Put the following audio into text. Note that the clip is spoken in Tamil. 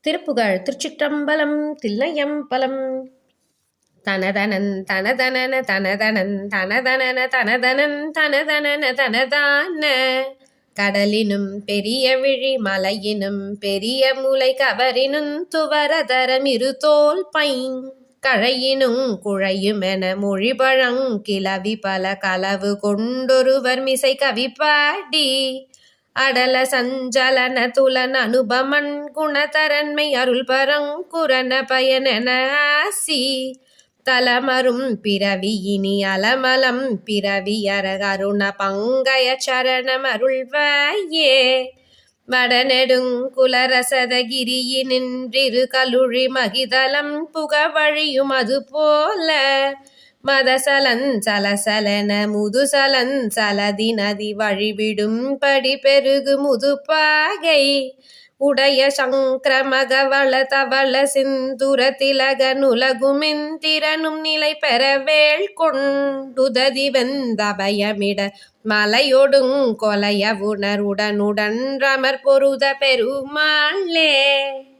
திருப்புகழ் திருச்சிற்றம்பலம் தில்லையம்பலம். தனதனன் தனதனன தனதனன் தனதனன தனதனன் தனதனன தனதான கடலினும் பெரிய விழி மலையினும் பெரிய மூளை கவரினும் துவரதரம் இருதோல் பைங் கழையினும் குழையுமென மொழிபழங் கிளவி பல களவு கொண்டொருவர் மிசை கவிப்பாடி அடல சஞ்சலன துலன் அனுபமன் குணதரன்மை அருள்பரங் குரண பயனென ஆசி தலமரும் பிறவி இனி அலமலம் பிறவி அரகருண பங்கய சரணம் அருள்வாயே வடநெடுங்குலரசதகிரியினின்றிரு கலுழி மகிதலம் புகவழியும் அதுபோல மதசலன் சலசலன முதுசலன் சலதி நதி வழிவிடும் படி பெருகு முதுபாகை உடைய சங்கிரமகவள தவள சிந்துர திலக நுலகுமிந்திரனும் நிலை பெறவேள் கொண்டுததி வெந்தபயமிட மலையொடுங் கொலைய உணருடனுடன் ரமர் பொருத பெருமாளே.